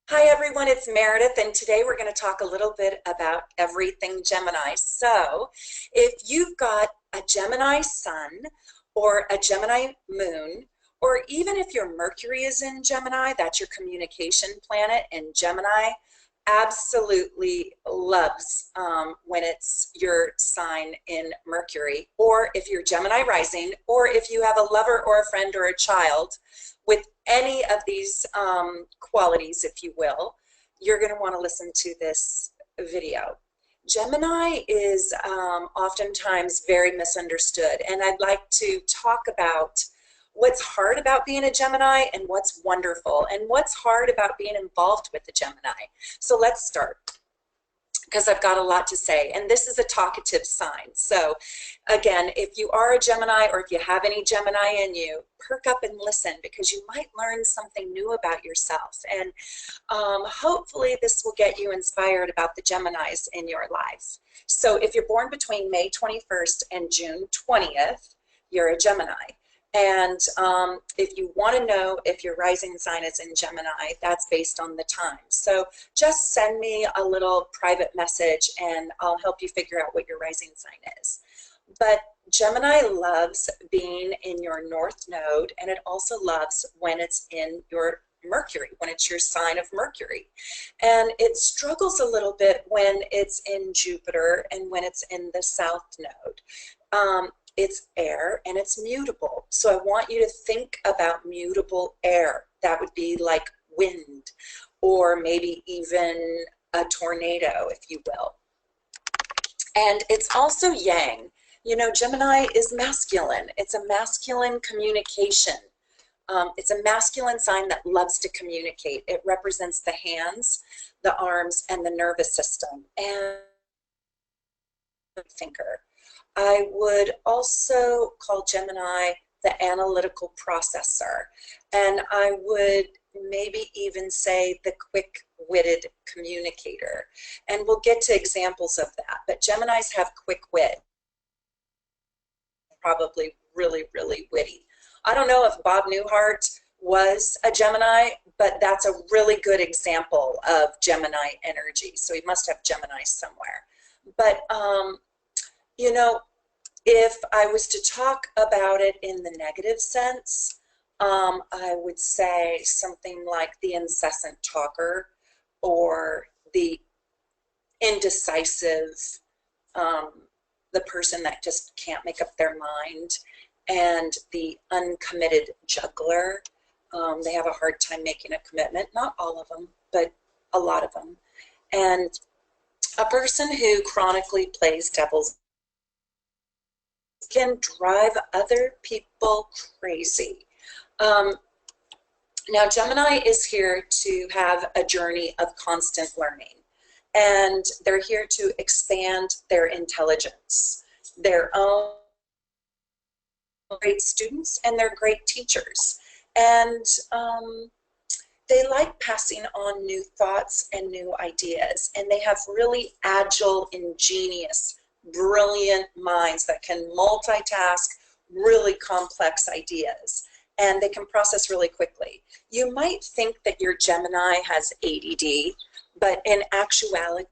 Hi everyone, it's Meredith, and today we're going to talk a little bit about everything Gemini. So, if you've got a Gemini Sun or a Gemini Moon, or even if your Mercury is in Gemini, that's your communication planet, and Gemini absolutely loves when it's your sign in Mercury, or if you're Gemini Rising, or if you have a lover or a friend or a child with any of these qualities, if you will, you're going to want to listen to this video. Gemini is oftentimes very misunderstood, and I'd like to talk about what's hard about being a Gemini and what's wonderful, and what's hard about being involved with the Gemini. So let's start, because I've got a lot to say, and this is a talkative sign. So again, if you are a Gemini, or if you have any Gemini in you, perk up and listen, because you might learn something new about yourself, and hopefully this will get you inspired about the Geminis in your life. So if you're born between May 21st and June 20th, you're a Gemini. And if you want to know if your rising sign is in Gemini, that's based on the time. So just send me a little private message and I'll help you figure out what your rising sign is. But Gemini loves being in your North Node, and it also loves when it's in your Mercury, when it's your sign of Mercury. And it struggles a little bit when it's in Jupiter and when it's in the South Node. It's air and it's mutable. So I want you to think about mutable air. That would be like wind, or maybe even a tornado, if you will. And it's also yang. You know, Gemini is masculine. It's a masculine communication. It's a masculine sign that loves to communicate. It represents the hands, the arms, and the nervous system, and thinker. I would also call Gemini the analytical processor, and I would maybe even say the quick-witted communicator. And we'll get to examples of that, but Geminis have quick wit, probably really, really witty. I don't know if Bob Newhart was a Gemini, but that's a really good example of Gemini energy. So he must have Gemini somewhere. But you know, if I was to talk about it in the negative sense, I would say something like the incessant talker, or the indecisive, the person that just can't make up their mind, and the uncommitted juggler. They have a hard time making a commitment. Not all of them, but a lot of them. And a person who chronically plays devil's can drive other people crazy. Now, Gemini is here to have a journey of constant learning, and they're here to expand their intelligence, their own great students, and they're great teachers. And they like passing on new thoughts and new ideas, and they have really agile, ingenious, brilliant minds that can multitask really complex ideas, and they can process really quickly. You might think that your Gemini has ADD, but in actuality,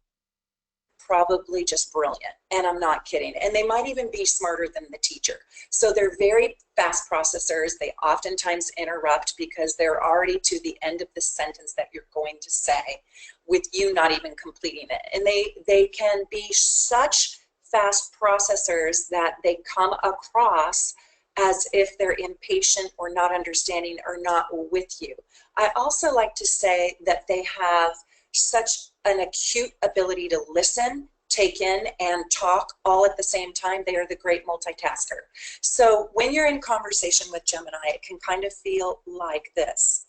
probably just brilliant, and I'm not kidding. And they might even be smarter than the teacher. So they're very fast processors. They oftentimes interrupt because they're already to the end of the sentence that you're going to say, with you not even completing it. And they can be such fast processors that they come across as if they're impatient or not understanding or not with you. I also like to say that they have such an acute ability to listen, take in, and talk all at the same time. They are the great multitasker. So when you're in conversation with Gemini, it can kind of feel like this.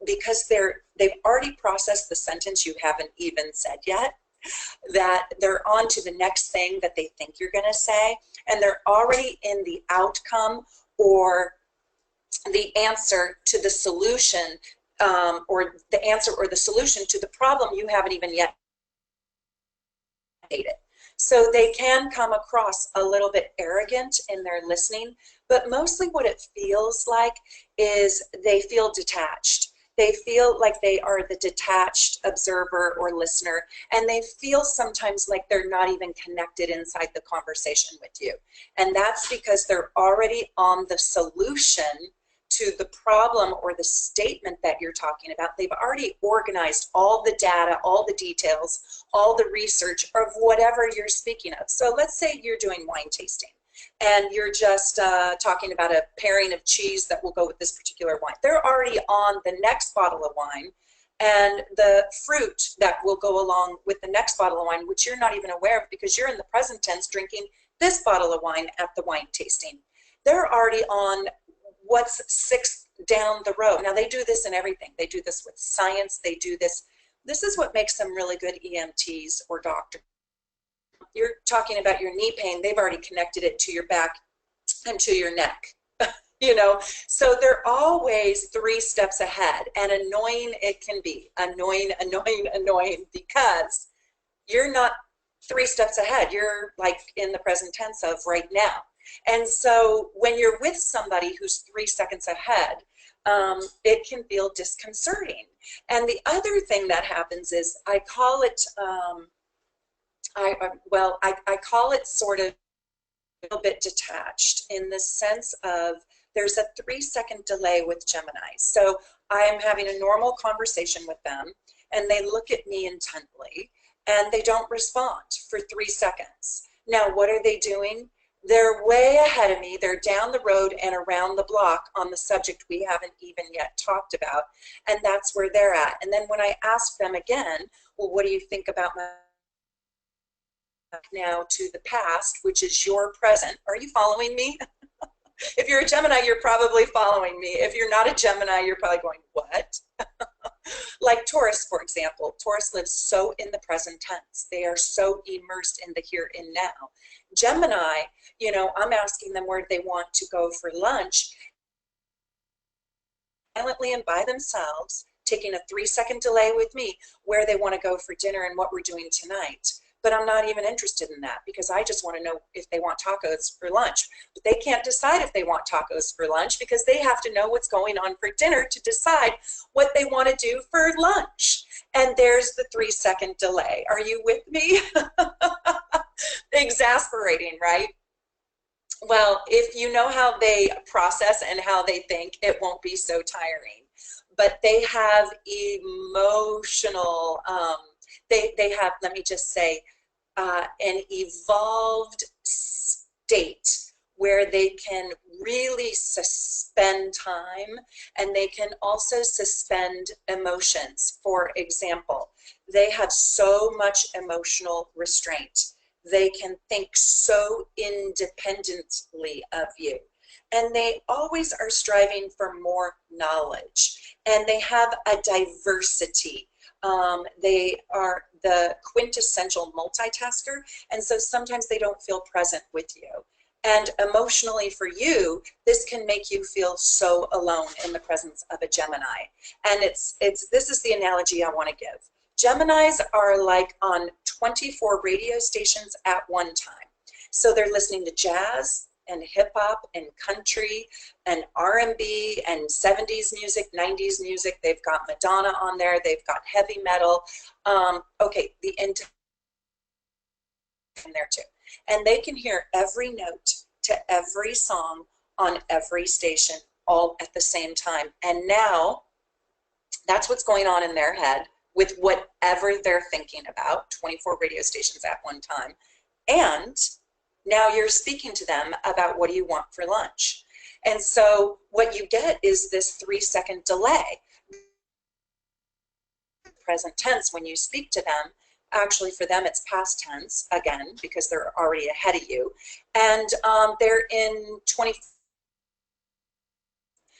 Because they've already processed the sentence you haven't even said yet, that they're on to the next thing that they think you're going to say, and they're already in the outcome or the answer to the solution, or the answer or the solution to the problem you haven't even yet made it. So they can come across a little bit arrogant in their listening, but mostly what it feels like is they feel detached. They feel like they are the detached observer or listener, and they feel sometimes like they're not even connected inside the conversation with you. And that's because they're already on the solution to the problem or the statement that you're talking about. They've already organized all the data, all the details, all the research of whatever you're speaking of. So let's say you're doing wine tasting and you're just talking about a pairing of cheese that will go with this particular wine. They're already on the next bottle of wine and the fruit that will go along with the next bottle of wine, which you're not even aware of because you're in the present tense drinking this bottle of wine at the wine tasting. They're already on what's sixth down the road. Now they do this in everything. They do this with science. They do this. This is what makes them really good EMTs or doctors. You're talking about your knee pain. They've already connected it to your back and to your neck. You know, so they're always 3 steps ahead, and annoying it can be. Annoying because you're not 3 steps ahead. You're like in the present tense of right now. And so when you're with somebody who's 3 seconds ahead, it can feel disconcerting. And the other thing that happens is I call it, I call it sort of a little bit detached in the sense of there's a 3-second delay with Gemini. So I am having a normal conversation with them and they look at me intently and they don't respond for 3 seconds. Now, what are they doing? They're way ahead of me. They're down the road and around the block on the subject we haven't even yet talked about. And that's where they're at. And then when I ask them again, well, what do you think about my now to the past, which is your present? Are you following me? If you're a Gemini, you're probably following me. If you're not a Gemini, you're probably going, what? Like Taurus, for example. Taurus lives so in the present tense. They are so immersed in the here and now. Gemini, you know, I'm asking them where they want to go for lunch, silently and by themselves, taking a 3-second delay with me, where they want to go for dinner and what we're doing tonight. But I'm not even interested in that because I just want to know if they want tacos for lunch. But they can't decide if they want tacos for lunch because they have to know what's going on for dinner to decide what they want to do for lunch. And there's the 3-second delay. Are you with me? Exasperating, right? Well, if you know how they process and how they think, it won't be so tiring. But they have emotional, they have, let me just say, an evolved state where they can really suspend time and they can also suspend emotions. For example, they have so much emotional restraint. They can think so independently of you. And they always are striving for more knowledge. And they have a diversity. They are the quintessential multitasker, and so sometimes they don't feel present with you. And emotionally for you, this can make you feel so alone in the presence of a Gemini. And this is the analogy I want to give. Geminis are like on 24 radio stations at one time. So they're listening to jazz and hip hop and country and R&B and 70s music, 90s music. They've got Madonna on there. They've got heavy metal. Okay, the in there too. And they can hear every note to every song on every station all at the same time. And now that's what's going on in their head with whatever they're thinking about, 24 radio stations at one time. And now you're speaking to them about what do you want for lunch. And so what you get is this 3-second delay. Present tense, when you speak to them, actually for them it's past tense, again, because they're already ahead of you. And they're in 20.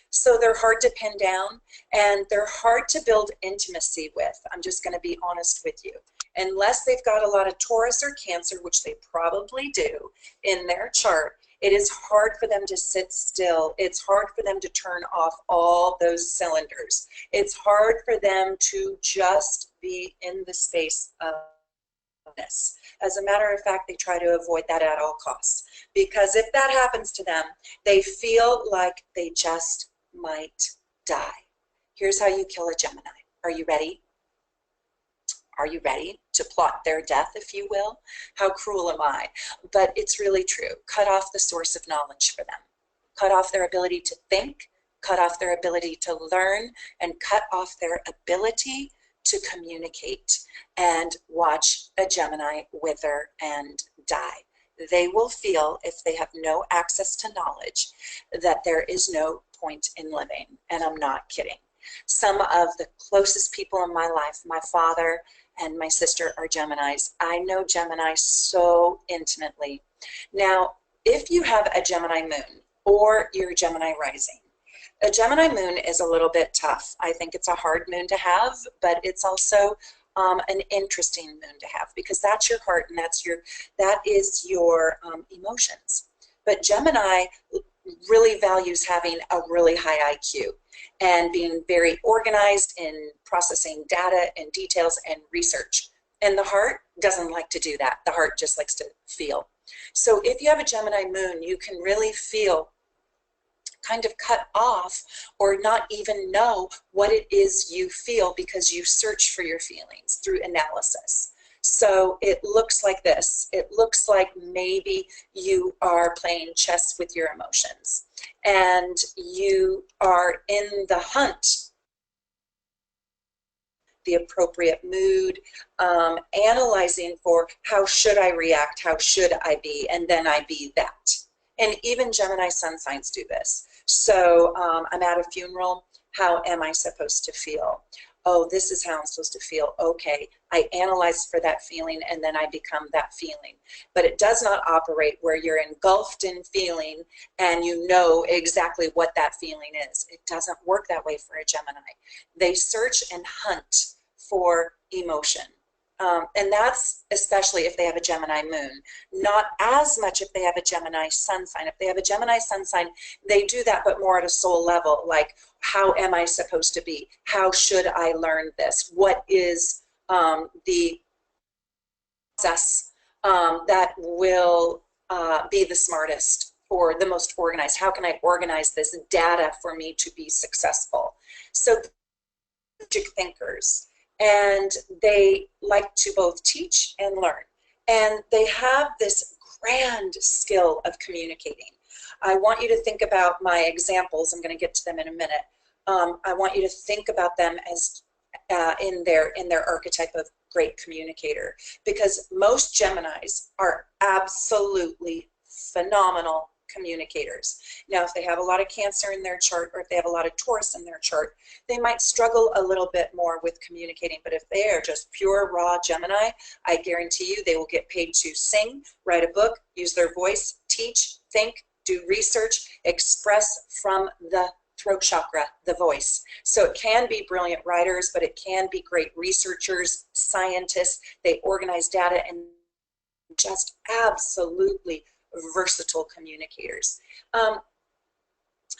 So they're hard to pin down and they're hard to build intimacy with. I'm just going to be honest with you. Unless they've got a lot of Taurus or Cancer, which they probably do in their chart, it is hard for them to sit still. It's hard for them to turn off all those cylinders. It's hard for them to just be in the space of this. As a matter of fact, they try to avoid that at all costs. Because if that happens to them, they feel like they just might die. Here's how you kill a Gemini. Are you ready? Are you ready to plot their death, if you will? How cruel am I? But it's really true. Cut off the source of knowledge for them. Cut off their ability to think, cut off their ability to learn, and cut off their ability to communicate. And watch a Gemini wither and die. They will feel, if they have no access to knowledge, that there is no point in living. And I'm not kidding. Some of the closest people in my life, my father and my sister, are Geminis. I know Gemini so intimately. Now, if you have a Gemini moon or you're Gemini rising, a Gemini moon is a little bit tough. I think it's a hard moon to have, but it's also an interesting moon to have, because that's your heart and that is your emotions. But Gemini really values having a really high IQ and being very organized in processing data and details and research. And the heart doesn't like to do that. The heart just likes to feel. So if you have a Gemini moon, you can really feel kind of cut off or not even know what it is you feel, because you search for your feelings through analysis. So it looks like this. It looks like maybe you are playing chess with your emotions and you are in the hunt, the appropriate mood, analyzing for how should I react, how should I be, and then I be that. And even Gemini Sun Signs do this. So I'm at a funeral. How am I supposed to feel? Oh, this is how I'm supposed to feel. Okay, I analyze for that feeling and then I become that feeling. But it does not operate where you're engulfed in feeling and you know exactly what that feeling is. It doesn't work that way for a Gemini. They search and hunt for emotion. And that's especially if they have a Gemini moon. Not as much if they have a Gemini sun sign. If they have a Gemini sun sign, they do that, but more at a soul level, like, how am I supposed to be? How should I learn this? What is the process that will be the smartest or the most organized? How can I organize this data for me to be successful? So strategic thinkers. And they like to both teach and learn. And they have this grand skill of communicating. I want you to think about my examples. I'm going to get to them in a minute. I want you to think about them as in their archetype of great communicator, because most Geminis are absolutely phenomenal communicators. Now, if they have a lot of Cancer in their chart, or if they have a lot of Taurus in their chart, they might struggle a little bit more with communicating. But if they are just pure raw Gemini, I guarantee you they will get paid to sing, write a book, use their voice, teach, think, do research, express from the throat chakra, the voice. So it can be brilliant writers, but it can be great researchers, scientists. They organize data and just absolutely versatile communicators.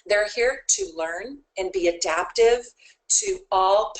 They're here to learn and be adaptive to all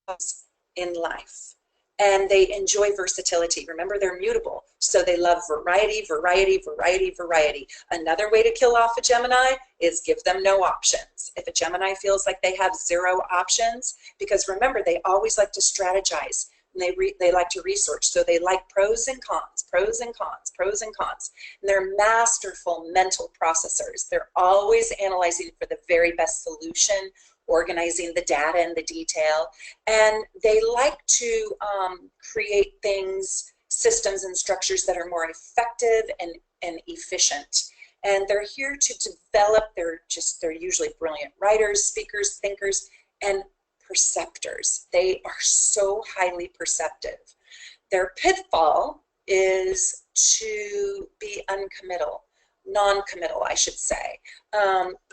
possibilities in life. And they enjoy versatility. Remember, they're mutable. So they love variety, variety, variety, variety. Another way to kill off a Gemini is give them no options. If a Gemini feels like they have zero options, because remember, they always like to strategize. And they like to research. So they like pros and cons, pros and cons, pros and cons. And they're masterful mental processors. They're always analyzing for the very best solution, organizing the data and the detail. And they like to create things, systems and structures that are more effective and efficient. And they're here to develop, they're usually brilliant writers, speakers, thinkers, and perceptors. They are so highly perceptive. Their pitfall is to be uncommittal, non-committal, I should say.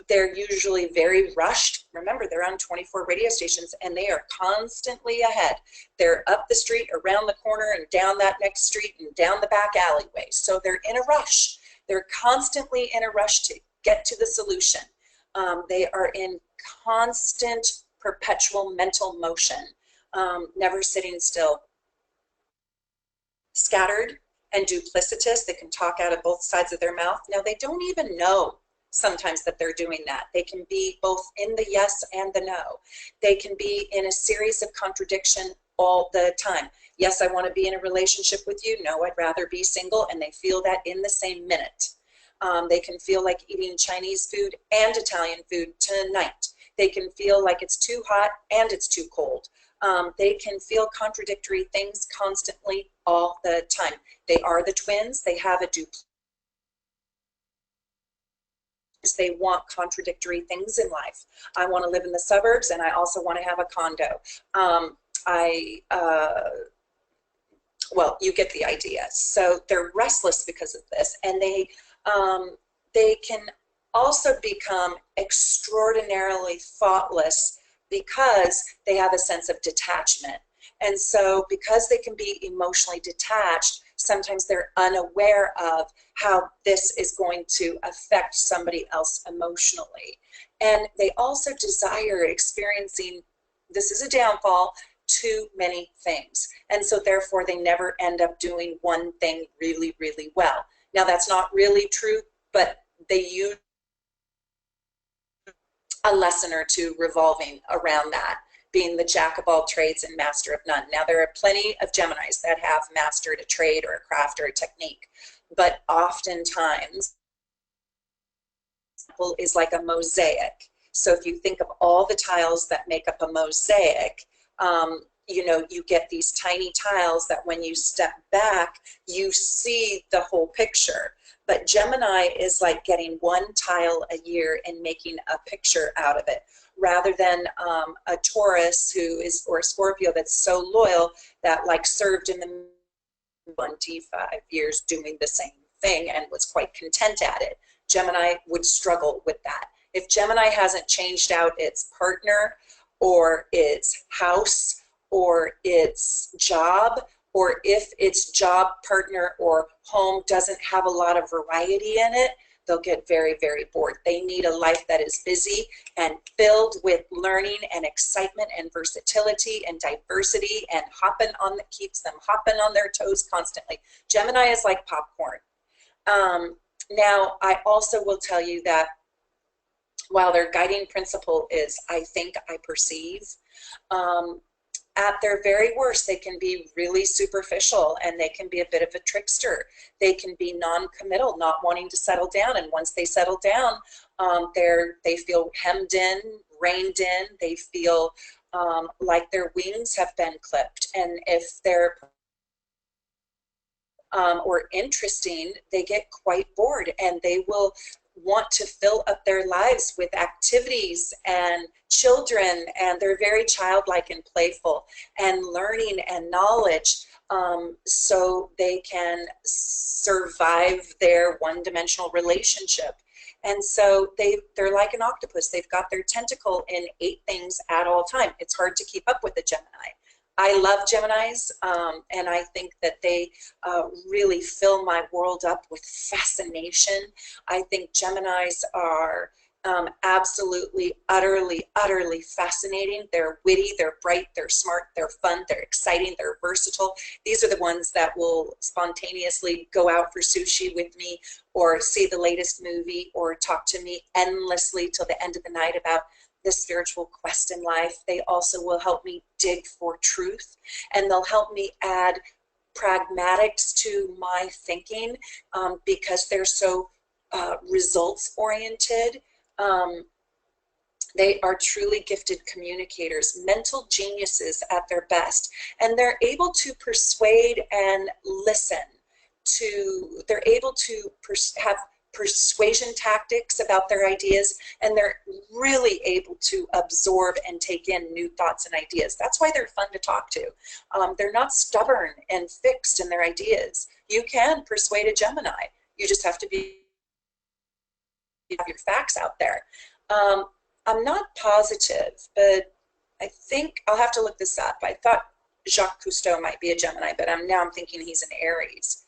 They're usually very rushed. Remember, they're on 24 radio stations and they are constantly ahead. They're up the street, around the corner, and down that next street and down the back alleyway. So they're in a rush. They're constantly in a rush to get to the solution. They are in constant perpetual mental motion, never sitting still. Scattered and duplicitous. They can talk out of both sides of their mouth. Now, they don't even know sometimes that they're doing that. They can be both in the yes and the no. They can be in a series of contradiction all the time. Yes, I want to be in a relationship with you. No, I'd rather be single. And they feel that in the same minute. They can feel like eating Chinese food and Italian food tonight. They can feel like it's too hot and it's too cold. They can feel contradictory things constantly all the time. They are the twins. They have a duplicate. They want contradictory things in life. I want to live in the suburbs and I also want to have a condo. Well, you get the idea. So they're restless because of this, and they can also become extraordinarily thoughtless because they have a sense of detachment. And so because they can be emotionally detached, sometimes they're unaware of how this is going to affect somebody else emotionally. And they also desire experiencing, this is a downfall, too many things. And so therefore they never end up doing one thing really, really well. Now that's not really true, but they use a lesson or two revolving around that, being the jack of all trades and master of none. Now there are plenty of Geminis that have mastered a trade or a craft or a technique, but oftentimes is like a mosaic. So if you think of all the tiles that make up a mosaic, you know, you get these tiny tiles that when you step back, you see the whole picture. But Gemini is like getting one tile a year and making a picture out of it, rather than a Taurus who is, or a Scorpio that's so loyal that like served in the 25 years doing the same thing and was quite content at it. Gemini would struggle with that. If Gemini hasn't changed out its partner or its house or its job, or if its job, partner, or home doesn't have a lot of variety in it, they'll get very, very bored. They need a life that is busy and filled with learning and excitement and versatility and diversity and that keeps them hopping on their toes constantly. Gemini is like popcorn. Now, I also will tell you that while their guiding principle is I think, I perceive, at their very worst, they can be really superficial and they can be a bit of a trickster. They can be non-committal, not wanting to settle down. And once they settle down, they feel hemmed in, reined in. They feel like their wings have been clipped. And if they're or interesting, they get quite bored and they will want to fill up their lives with activities and children, and they're very childlike and playful and learning and knowledge, so they can survive their one-dimensional relationship. And so they're like an octopus. They've got their tentacle in 8 things at all time. It's hard to keep up with the Gemini. I love Geminis, and I think that they really fill my world up with fascination. I think Geminis are absolutely, utterly, utterly fascinating. They're witty, they're bright, they're smart, they're fun, they're exciting, they're versatile. These are the ones that will spontaneously go out for sushi with me, or see the latest movie, or talk to me endlessly till the end of the night about the spiritual quest in life. They also will help me dig for truth, and they'll help me add pragmatics to my thinking, because they're so results oriented. They are truly gifted communicators, mental geniuses at their best, and they're able to persuade and listen to, they're able to have persuasion tactics about their ideas, and they're really able to absorb and take in new thoughts and ideas. That's why they're fun to talk to. They're not stubborn and fixed in their ideas. You can persuade a Gemini. You just have to have your facts out there. I'm not positive, but I think I'll have to look this up. I thought Jacques Cousteau might be a Gemini, but now I'm thinking he's an Aries.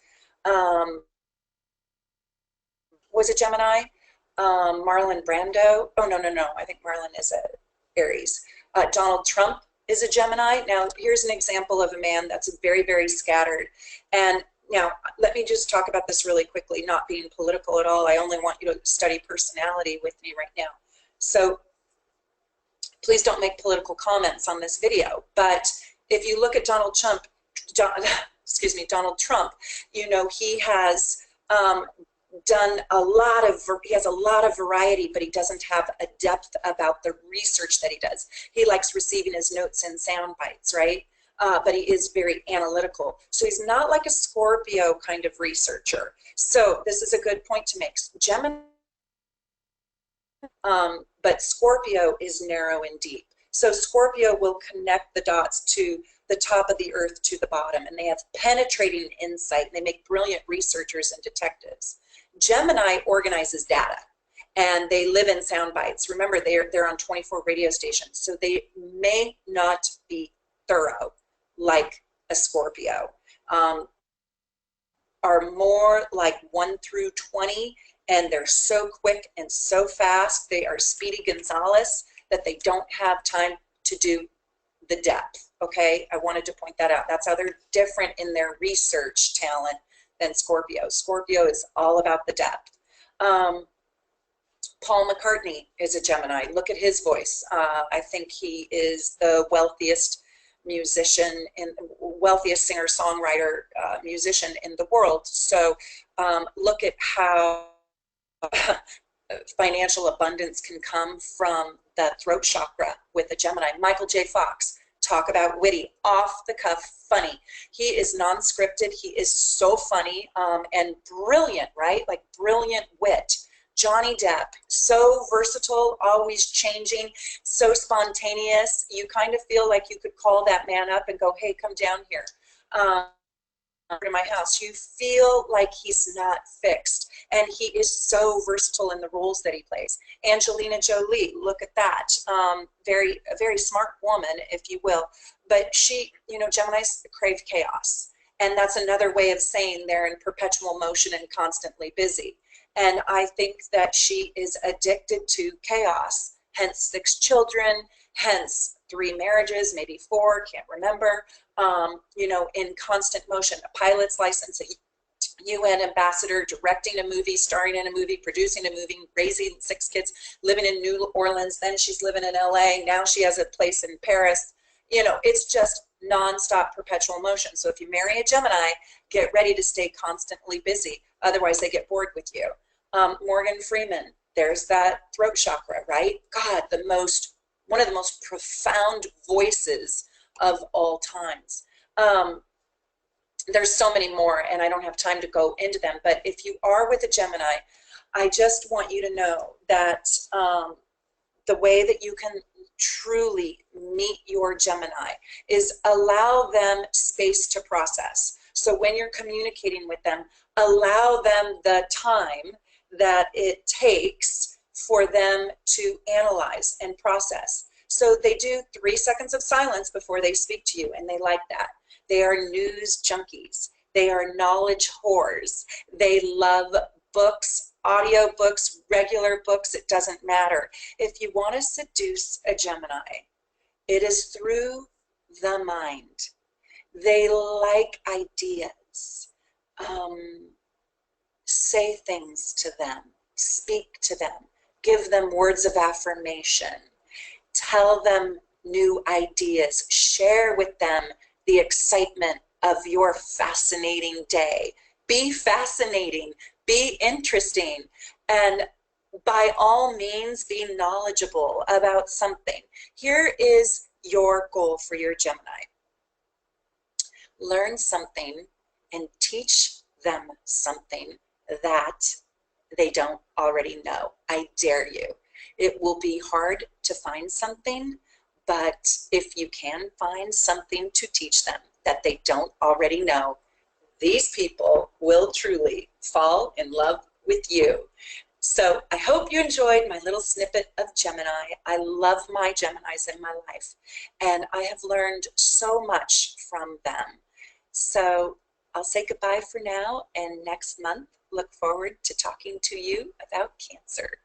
Was a Gemini. Marlon Brando. Oh, no. I think Marlon is a Aries. Donald Trump is a Gemini. Now, here's an example of a man that's very, very scattered. And Now, let me just talk about this really quickly, not being political at all. I only want you to study personality with me right now. So please don't make political comments on this video. But if you look at Donald Trump, Donald Trump, you know, he has he has a lot of variety, but he doesn't have a depth about the research that he does. He likes receiving his notes in sound bites, right? But he is very analytical. So he's not like a Scorpio kind of researcher. So this is a good point to make. Gemini, but Scorpio is narrow and deep. So Scorpio will connect the dots to the top of the earth to the bottom, and they have penetrating insight, and they make brilliant researchers and detectives. Gemini organizes data, and they live in sound bites. Remember, they're on 24 radio stations, so they may not be thorough like a Scorpio. Are more like 1 through 20, and they're so quick and so fast. They are Speedy Gonzales that they don't have time to do the depth, okay? I wanted to point that out. That's how they're different in their research talent than Scorpio. Scorpio is all about the depth. Paul McCartney is a Gemini. Look at his voice. I think he is the wealthiest musician and wealthiest singer-songwriter musician in the world. So look at how financial abundance can come from the throat chakra with a Gemini. Michael J. Fox, talk about witty, off the cuff, funny. He is non-scripted. He is so funny and brilliant, right? Like brilliant wit. Johnny Depp, so versatile, always changing, so spontaneous. You kind of feel like you could call that man up and go, hey, come down here to my house. You feel like he's not fixed, and he is so versatile in the roles that he plays. Angelina Jolie, look at that. A very smart woman, if you will, but she, you know, Geminis crave chaos, and that's another way of saying they're in perpetual motion and constantly busy. And I think that she is addicted to chaos, hence 6 children, hence 3 marriages, maybe 4, can't remember, you know, in constant motion. A pilot's license, a UN ambassador, directing a movie, starring in a movie, producing a movie, raising 6 kids, living in New Orleans, then she's living in LA, now she has a place in Paris. You know, it's just nonstop perpetual motion. So if you marry a Gemini, get ready to stay constantly busy. Otherwise, they get bored with you. Morgan Freeman, there's that throat chakra, right? God, one of the most profound voices of all times. There's so many more, and I don't have time to go into them. But if you are with a Gemini, I just want you to know that the way that you can truly meet your Gemini is allow them space to process. So when you're communicating with them, allow them the time that it takes for them to analyze and process. So they do 3 seconds of silence before they speak to you, and they like that. They are news junkies. They are knowledge whores. They love books, audio books, regular books, it doesn't matter. If you want to seduce a Gemini, it is through the mind. They like ideas. Say things to them, speak to them, give them words of affirmation, tell them new ideas, share with them the excitement of your fascinating day. Be fascinating, be interesting, and by all means be knowledgeable about something. Here is your goal for your Gemini. Learn something and teach them something that they don't already know. I dare you. It will be hard to find something, but if you can find something to teach them that they don't already know, these people will truly fall in love with you. So I hope you enjoyed my little snippet of Gemini. I love my Geminis in my life, and I have learned so much from them. So I'll say goodbye for now, and next month, look forward to talking to you about Cancer.